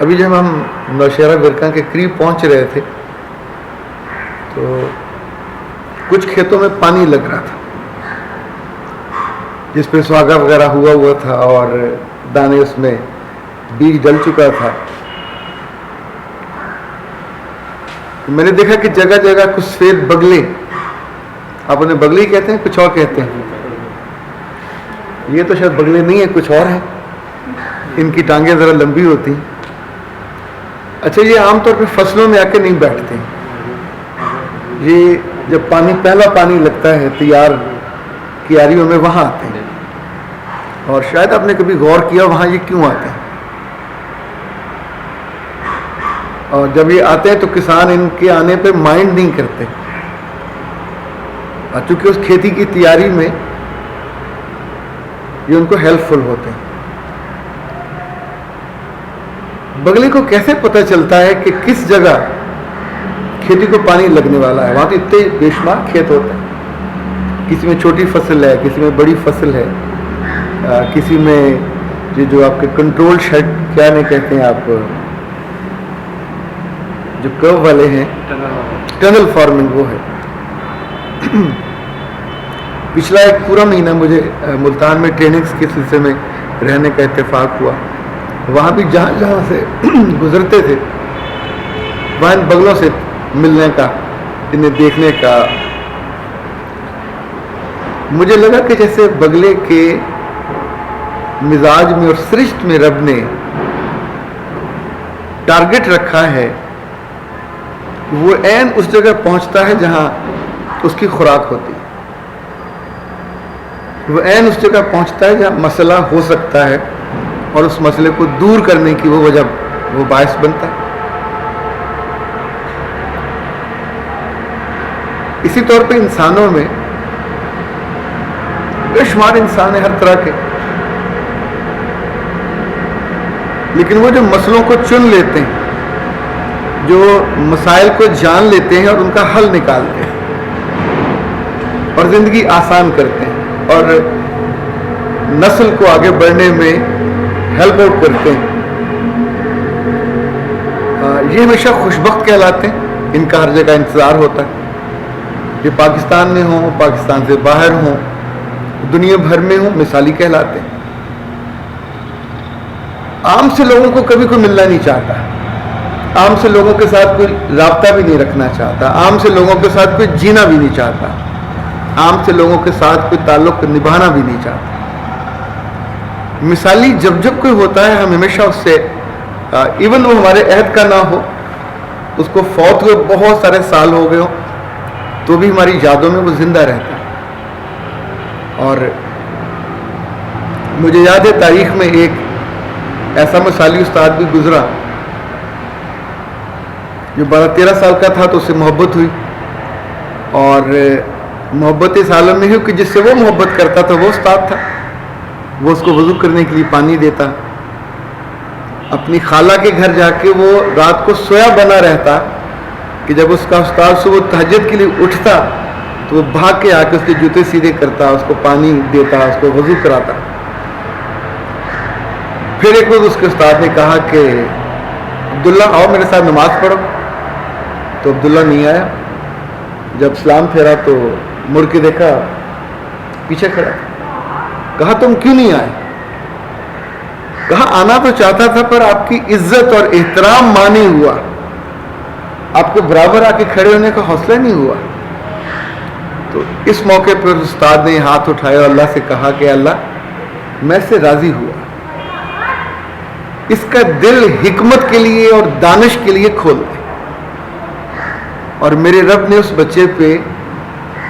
ابھی جب ہم نوشہرہ برکاں کے قریب پہنچ رہے تھے تو کچھ کھیتوں میں پانی لگ رہا تھا جس پہ سہاگا وغیرہ ہوا تھا اور دانے اس میں بیج ڈل چکا تھا. میں نے دیکھا کہ جگہ جگہ کچھ سفید بگلے, آپ انہیں بگلے ہی کہتے ہیں کچھ اور کہتے ہیں, یہ تو شاید بگلے نہیں ہیں, کچھ اور ہیں, ان کی ٹانگیں ذرا لمبی ہوتی ہیں. اچھا, یہ عام طور پہ فصلوں میں آ کے نہیں بیٹھتے ہیں, یہ جب پہلا پانی لگتا ہے تیار کیاریوں میں وہاں آتے ہیں. اور شاید آپ نے کبھی غور کیا وہاں یہ کیوں آتے ہیں, اور جب یہ آتے ہیں تو کسان ان کے آنے پہ مائنڈ نہیں کرتے, چونکہ اس کھیتی کی تیاری میں یہ ان کو ہیلپ فل ہوتے ہیں. بگلے کو کیسے پتہ چلتا ہے کہ کس جگہ کھیتی کو پانی لگنے والا ہے؟ وہاں تو اتنے بے شمار کھیت ہوتے ہیں, کسی میں چھوٹی فصل ہے, کسی میں بڑی فصل ہے, کسی میں یہ جو آپ کے کنٹرول شیڈ کیا نہیں کہتے ہیں آپ, جو کرو والے ہیں, ٹنل فارمنگ, وہ ہے. پچھلا ایک پورا مہینہ مجھے ملتان میں ٹریننگز کے سلسلے میں رہنے کا اتفاق ہوا. وہاں بھی جہاں جہاں سے گزرتے تھے وہاں ان بگلوں سے ملنے کا, انہیں دیکھنے کا, مجھے لگا کہ جیسے بگلے کے مزاج میں اور سرشت میں رب نے ٹارگٹ رکھا ہے, وہ عین اس جگہ پہنچتا ہے جہاں اس کی خوراک ہوتی ہے, وہ عین اس جگہ پہنچتا ہے جہاں مسئلہ ہو سکتا ہے اور اس مسئلے کو دور کرنے کی وہ وجہ, وہ باعث بنتا ہے. اسی طور پہ انسانوں میں بے شمار انسان ہیں ہر طرح کے, لیکن وہ جو مسئلوں کو چن لیتے ہیں, جو مسائل کو جان لیتے ہیں اور ان کا حل نکالتے ہیں اور زندگی آسان کرتے ہیں اور نسل کو آگے بڑھنے میں ہیلپ آؤٹ کرتے ہیں, یہ ہمیشہ خوشبخت کہلاتے ہیں. ان کا ہر جگہ انتظار ہوتا ہے, یہ پاکستان میں ہوں, پاکستان سے باہر ہوں, دنیا بھر میں ہوں, مثالی کہلاتے ہیں. عام سے لوگوں کو کبھی کوئی ملنا نہیں چاہتا, عام سے لوگوں کے ساتھ کوئی رابطہ بھی نہیں رکھنا چاہتا, عام سے لوگوں کے ساتھ کوئی جینا بھی نہیں چاہتا, عام سے لوگوں کے ساتھ کوئی تعلق نبھانا بھی نہیں چاہتا. مثالی جب جب کوئی ہوتا ہے ہم ہمیشہ اس سے ایون وہ ہمارے عہد کا نہ ہو, اس کو فوت ہوئے بہت سارے سال ہو گئے ہوں, تو بھی ہماری یادوں میں وہ زندہ رہتا ہے. اور مجھے یاد ہے تاریخ میں ایک ایسا مثالی استاد بھی گزرا جو 12-13 سال کا تھا, تو اس سے محبت ہوئی, اور محبت اس عالم میں ہوئی کہ جس سے وہ محبت کرتا تھا وہ استاد تھا. وہ اس کو وضو کرنے کے لیے پانی دیتا, اپنی خالہ کے گھر جا کے وہ رات کو سویا بنا رہتا کہ جب اس کا استاد صبح تہجد کے لیے اٹھتا تو وہ بھاگ کے آ کے اس کے جوتے سیدھے کرتا, اس کو پانی دیتا, اس کو وضو کراتا. پھر ایک وقت اس کے استاد نے کہا کہ عبداللہ آؤ میرے ساتھ نماز پڑھو, تو عبداللہ نہیں آیا. جب سلام پھیرا تو مڑ کے دیکھا پیچھے کھڑا. کہا تم کیوں نہیں آئے؟ کہا آنا تو چاہتا تھا پر آپ کی عزت اور احترام مانے ہوا, آپ کے برابر آ کے کھڑے ہونے کا حوصلہ نہیں ہوا. تو اس موقع پر استاد نے ہاتھ اٹھایا اور اللہ سے کہا کہ اللہ میں سے راضی ہوا, اس کا دل حکمت کے لیے اور دانش کے لیے کھول دے. اور میرے رب نے اس بچے پہ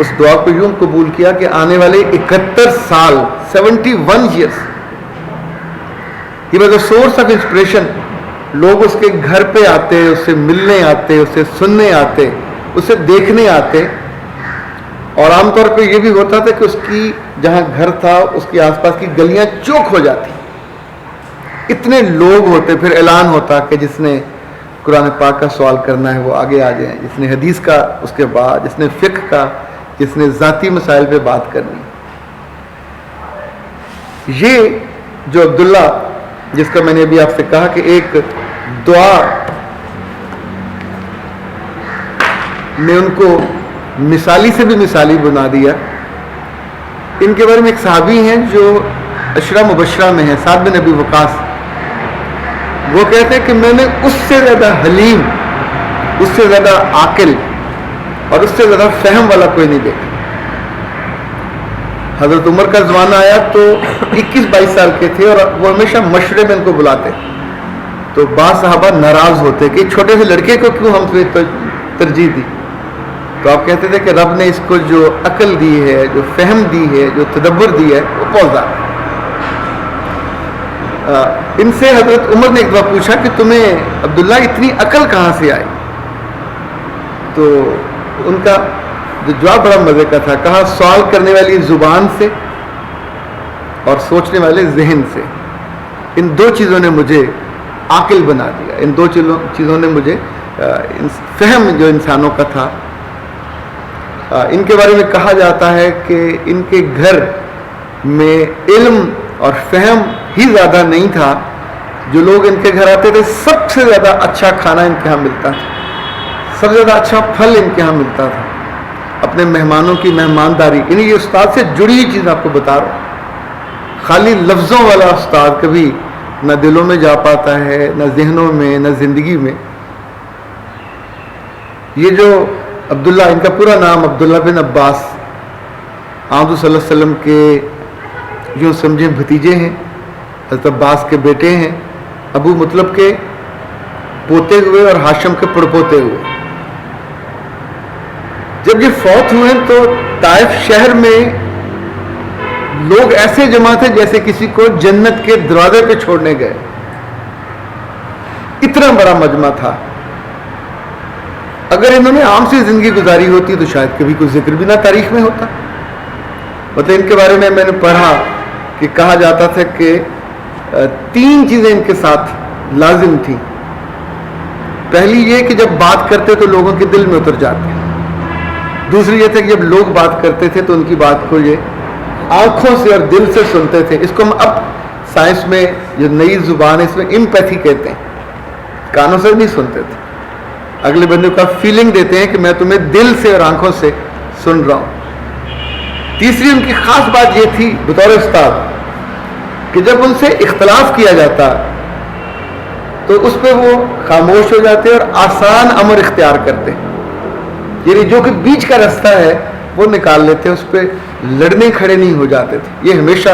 اس دعا کو یوں قبول کیا کہ آنے والے 71 سال 71 years he was a source of inspiration. لوگ اس کے گھر پہ آتے, اس سے ملنے آتے, اسے سننے آتے, اسے دیکھنے آتے, اور عام طور پہ یہ بھی ہوتا تھا کہ اس کی جہاں گھر تھا اس کے آس پاس کی گلیاں چوک ہو جاتی, اتنے لوگ ہوتے. پھر اعلان ہوتا کہ جس نے قرآن پاک کا سوال کرنا ہے وہ آگے آ جائیں, جس نے حدیث کا اس کے بعد, جس نے فقہ کا, جس نے ذاتی مسائل پہ بات کرنی. یہ جو عبداللہ جس کا میں نے ابھی آپ سے کہا کہ ایک دعا نے ان کو مثالی سے بھی مثالی بنا دیا. ان کے بارے میں ایک صحابی ہیں جو عشرہ مبشرہ میں ہیں, سعد بن ابی وقاص. وہ کہتے ہیں کہ میں نے اس سے زیادہ حلیم, اس سے زیادہ عاقل اور اس سے زیادہ فہم والا کوئی نہیں دیکھا. حضرت عمر کا زمانہ آیا تو 21-22 سال کے تھے اور وہ ہمیشہ مشورے میں ان کو بلاتے. تو بعض صحابہ ناراض ہوتے کہ چھوٹے سے لڑکے کو کیوں ہم سے ترجیح دی. تو آپ کہتے تھے کہ رب نے اس کو جو عقل دی ہے, جو فہم دی ہے, جو تدبر دی ہے, وہ بہت زیادہ. ان سے حضرت عمر نے ایک دفعہ پوچھا کہ تمہیں عبداللہ اتنی عقل کہاں سے آئی؟ تو ان کا جو جواب بڑا مزے کا تھا. کہا سوال کرنے والی زبان سے اور سوچنے والے ذہن سے. ان دو چیزوں نے مجھے عاقل بنا دیا. ان دو چیزوں نے مجھے فہم جو انسانوں کا تھا. ان کے بارے میں کہا جاتا ہے کہ ان کے گھر میں علم اور فہم ہی زیادہ نہیں تھا. جو لوگ ان کے گھر آتے تھے سب سے زیادہ اچھا کھانا ان کے ہاں ملتا تھا, سب سے زیادہ اچھا پھل ان کے ہاں ملتا تھا. اپنے مہمانوں کی مہمانداری, یعنی یہ استاد سے جڑی ہوئی چیز آپ کو بتا رہا ہوں. خالی لفظوں والا استاد کبھی نہ دلوں میں جا پاتا ہے, نہ ذہنوں میں, نہ زندگی میں. یہ جو عبداللہ, ان کا پورا نام عبداللہ بن عباس, آمد صلی اللہ علیہ وسلم کے جو سمجھیں بھتیجے ہیں, حضرت عباس کے بیٹے ہیں, ابو مطلب کے پوتے ہوئے اور ہاشم کے پڑپوتے ہوئے. جب یہ فوت ہوئے تو طائف شہر میں لوگ ایسے جمع تھے جیسے کسی کو جنت کے دروازے پہ چھوڑنے گئے. اتنا بڑا مجمع تھا. اگر انہوں نے عام سی زندگی گزاری ہوتی تو شاید کبھی کوئی ذکر بھی نہ تاریخ میں ہوتا. مطلب ان کے بارے میں نے پڑھا کہ کہا جاتا تھا کہ 3 چیزیں ان کے ساتھ لازم تھیں. پہلی یہ کہ جب بات کرتے تو لوگوں کے دل میں اتر جاتے. دوسری یہ تھا کہ جب لوگ بات کرتے تھے تو ان کی بات کو یہ آنکھوں سے اور دل سے سنتے تھے. اس کو ہم اب سائنس میں جو نئی زبان ہے اس میں امپیتھی کہتے ہیں. کانوں سے نہیں سنتے تھے, اگلے بندے کا فیلنگ دیتے ہیں کہ میں تمہیں دل سے اور آنکھوں سے سن رہا ہوں. تیسری ان کی خاص بات یہ تھی بطور استاد کہ جب ان سے اختلاف کیا جاتا تو اس پہ وہ خاموش ہو جاتے اور آسان امر اختیار کرتے. یعنی جو کہ بیچ کا راستہ ہے وہ نکال لیتے, اس پہ لڑنے کھڑے نہیں ہو جاتے تھے. یہ ہمیشہ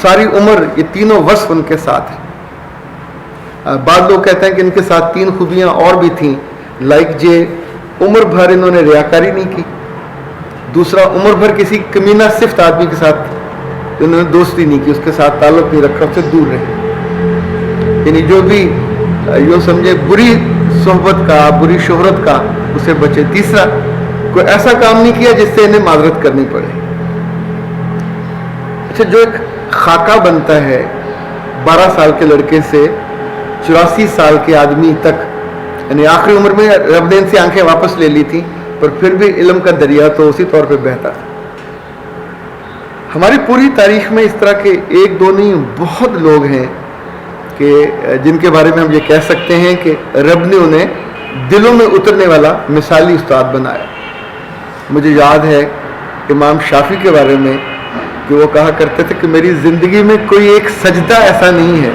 ساری عمر یہ تینوں وصف ان کے ساتھ ہیں. بعض لوگ کہتے ہیں کہ ان کے ساتھ 3 خوبیاں اور بھی تھیں. لائک جے عمر بھر انہوں نے ریاکاری نہیں کی. دوسرا, عمر بھر کسی کمینہ صفت آدمی کے ساتھ انہوں نے دوستی نہیں کی, اس کے ساتھ تعلق نہیں رکھا, اس سے دور رہے. یعنی جو بھی یوں سمجھے بری صحبت کا, بری شہرت کا, اسے بچے. تیسرا, کوئی ایسا کام نہیں کیا جس سے انہیں معذرت کرنی پڑے. اچھا, جو ایک خاکہ بنتا ہے 12 سال کے لڑکے سے 84 سال کے آدمی تک, یعنی آخری عمر میں رب نے ان سے آنکھیں واپس لے لی تھی پر پھر بھی علم کا دریا تو اسی طور پہ بہتا تھا. ہماری پوری تاریخ میں اس طرح کے 1-2 نہیں بہت لوگ ہیں کہ جن کے بارے میں ہم یہ کہہ سکتے ہیں کہ رب نے انہیں دلوں میں اترنے والا مثالی استاد بنایا. مجھے یاد ہے امام شافعی کے بارے میں کہ وہ کہا کرتے تھے کہ میری زندگی میں کوئی ایک سجدہ ایسا نہیں ہے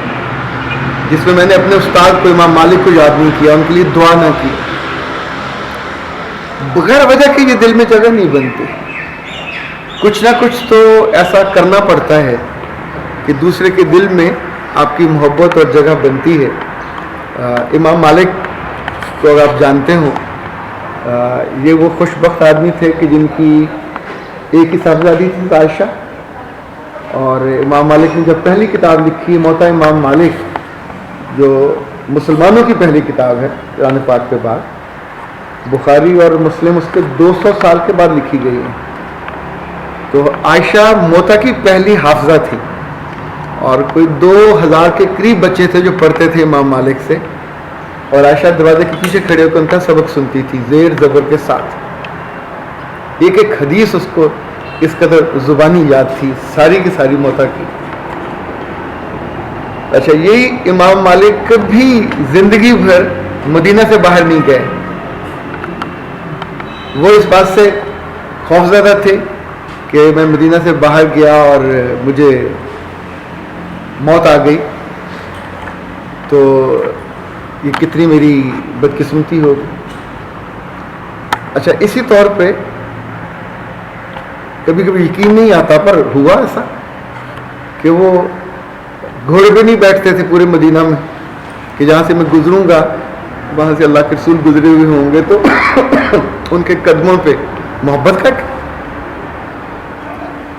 جس میں نے اپنے استاد کو امام مالک کو یاد نہیں کیا, ان کے لیے دعا نہ کی. بغیر وجہ کے یہ دل میں جگہ نہیں بنتی. کچھ نہ کچھ تو ایسا کرنا پڑتا ہے کہ دوسرے کے دل میں آپ کی محبت اور جگہ بنتی ہے. امام مالک کو اگر آپ جانتے ہو, یہ وہ خوش بخت آدمی تھے کہ جن کی ایک ہی صاحبزادی تھی عائشہ. اور امام مالک نے جب پہلی کتاب لکھی موطا امام مالک, جو مسلمانوں کی پہلی کتاب ہے قرآن پاک کے بعد, بخاری اور مسلم اس کے 200 سال کے بعد لکھی گئی ہے. تو عائشہ موطا کی پہلی حافظہ تھی اور کوئی 2000 کے قریب بچے تھے جو پڑھتے تھے امام مالک سے. اور عائشہ دروازے کے پیچھے کھڑے ہو کر ان کا سبق سنتی تھی زیر زبر کے ساتھ. ایک ایک حدیث اس کو اس قدر زبانی یاد تھی, ساری کی ساری موطا کی. اچھا، یہی امام مالک کبھی زندگی بھر مدینہ سے باہر نہیں گئے. وہ اس بات سے خوفزدہ تھے کہ میں مدینہ سے باہر گیا اور مجھے موت آ گئی تو یہ کتنی میری بدقسمتی ہوگی. اچھا، اسی طور پہ کبھی کبھی یقین نہیں آتا، پر ہوا ایسا کہ وہ گھوڑے پہ نہیں بیٹھتے تھے پورے مدینہ میں کہ جہاں سے میں گزروں گا وہاں سے اللہ کے رسول گزرے ہوئے ہوں گے تو ان کے قدموں پہ محبت کر کے.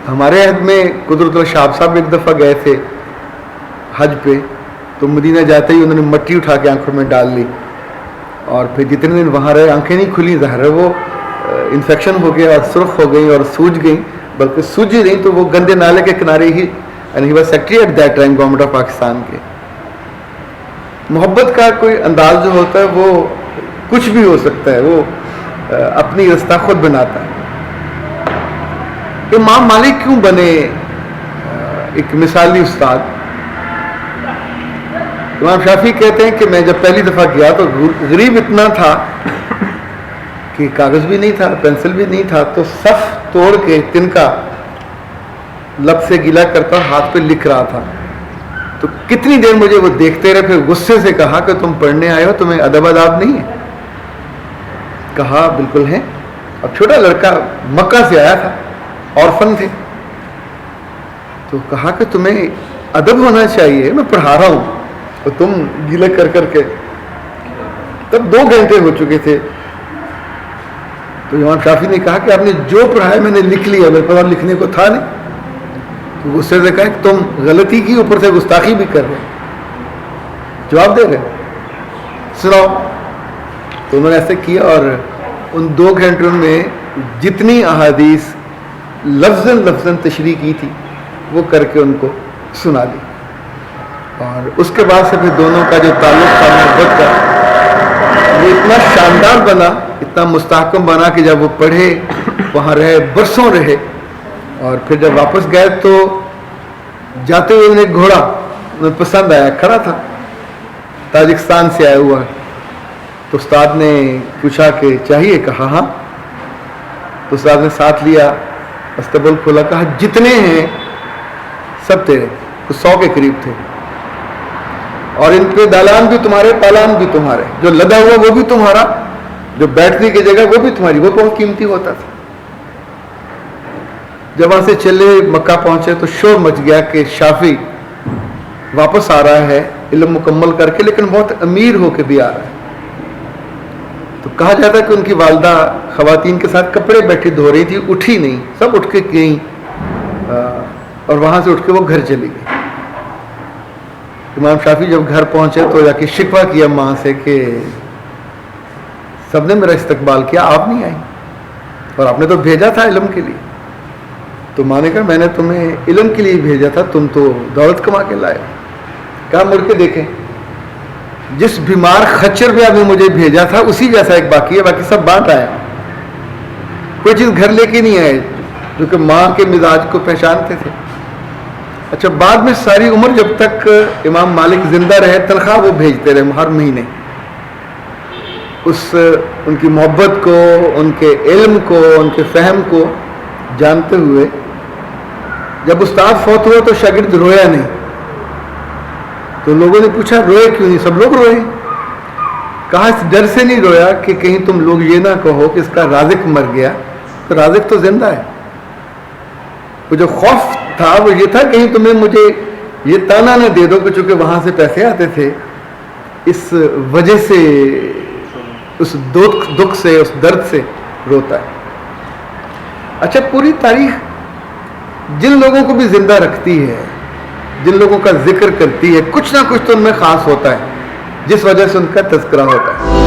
ہمارے عہد میں قدرت اللہ شہاب صاحب ایک دفعہ گئے تھے حج پہ، تو مدینہ جاتے ہی انہوں نے مٹی اٹھا کے آنکھوں میں ڈال لی اور پھر جتنے دن وہاں رہے آنکھیں نہیں کھلی، ظاہر ہے وہ انفیکشن ہو گیا اور سرخ ہو گئی اور سوج گئی، بلکہ سوج ہی نہیں تو وہ گندے نالے کے کنارے ہی. And he was secretary at that time government of Pakistan کے. محبت کا کوئی انداز جو ہوتا ہے وہ کچھ بھی ہو سکتا ہے، وہ اپنی رستہ خود بناتا ہے. امام مالک کیوں بنے ایک مثالی استاد؟ امام شافعی کہتے ہیں کہ میں جب پہلی دفعہ گیا تو غریب اتنا تھا کہ کاغذ بھی نہیں تھا، پینسل بھی نہیں تھا، تو صف توڑ کے تنکا لب سے گیلا کرتا ہاتھ پہ لکھ رہا تھا. تو کتنی دیر مجھے وہ دیکھتے رہے، پھر غصے سے کہا کہ تم پڑھنے آئے ہو، تمہیں ادب آداب نہیں ہے؟ کہا بالکل ہے. اب چھوٹا لڑکا مکہ سے آیا تھا، اورفن تھے، تو کہا کہ تمہیں ادب ہونا چاہیے، میں پڑھا رہا ہوں اور تم گیلا کر کر کے. تب 2 گھنٹے ہو چکے تھے. تو امام شافعی نے کہا کہ آپ نے جو پڑھایا میں نے لکھ لیا، میرے پاس لکھنے کو تھا نہیں. تو غصے سے کہا کہ تم غلطی کی اوپر سے گستاخی بھی کر رہے، جواب دے رہے، سناؤ. تو انہوں نے ایسے کیا اور ان 2 گھنٹوں میں جتنی احادیث لفظاً تشریح کی تھی وہ کر کے ان کو سنا دی. اور اس کے بعد سے پھر دونوں کا جو تعلق تھا محبت کا وہ اتنا شاندار بنا، اتنا مستحکم بنا کہ جب وہ پڑھے وہاں رہے، برسوں رہے، اور پھر جب واپس گئے تو جاتے ہوئے انہیں گھوڑا انہیں پسند آیا، کھڑا تھا، تاجکستان سے آیا ہوا. تو استاد نے پوچھا کہ چاہیے؟ کہا ہاں. تو استاد نے ساتھ لیا، استقبال کھولا، کہا جتنے ہیں سب تیرے. تو 100 کے قریب تھے، اور ان پہ دالان بھی تمہارے، پالان بھی تمہارے، جو لدا ہوا وہ بھی تمہارا، جو بیٹھنے کی جگہ وہ بھی تمہاری. وہ بہت قیمتی ہوتا تھا. جب وہاں سے چلے مکہ پہنچے تو شور مچ گیا کہ شافعی واپس آ رہا ہے علم مکمل کر کے، لیکن بہت امیر ہو کے بھی آ رہا ہے. تو کہا جاتا ہے کہ ان کی والدہ خواتین کے ساتھ کپڑے بیٹھی دھو رہی تھی، اٹھی نہیں، سب اٹھ کے گئیں اور وہاں سے اٹھ کے وہ گھر چلی گئی. امام شافعی جب گھر پہنچے تو جا کے شکوہ کیا ماں سے کہ سب نے میرا استقبال کیا، آپ نہیں آئی، اور آپ نے تو بھیجا تھا علم کے لیے. تو ماں نے کہا میں نے تمہیں علم کے لیے بھیجا تھا، تم تو دولت کما کے لائے. کہا مڑ کے دیکھیں، جس بیمار خچر پہ ابھی مجھے بھیجا تھا اسی جیسا ایک باقی ہے، باقی سب بانٹ آئے. کوئی چیز گھر لے کے نہیں آئے، جو کہ ماں کے مزاج کو پہچانتے تھے. اچھا، بعد میں ساری عمر جب تک امام مالک زندہ رہے تنخواہ وہ بھیجتے رہے ہر مہینے. ان کی محبت کو، ان کے علم کو، ان کے فہم کو جانتے ہوئے جب استاد فوت ہوا تو شاگرد رویا نہیں. تو لوگوں نے پوچھا روئے کیوں نہیں؟ سب لوگ روئے. کہا اس ڈر سے نہیں رویا کہ کہیں تم لوگ یہ نہ کہو کہ اس کا رازق مر گیا، تو رازق تو زندہ ہے. وہ جو خوف تھا وہ یہ تھا کہیں تمہیں مجھے یہ تانا نہ دے دو کہ چونکہ وہاں سے پیسے آتے تھے، اس وجہ سے، اس دکھ سے، اس درد سے روتا ہے. اچھا، پوری تاریخ جن لوگوں کو بھی زندہ رکھتی ہے، جن لوگوں کا ذکر کرتی ہے، کچھ نہ کچھ تو ان میں خاص ہوتا ہے جس وجہ سے ان کا تذکرہ ہوتا ہے.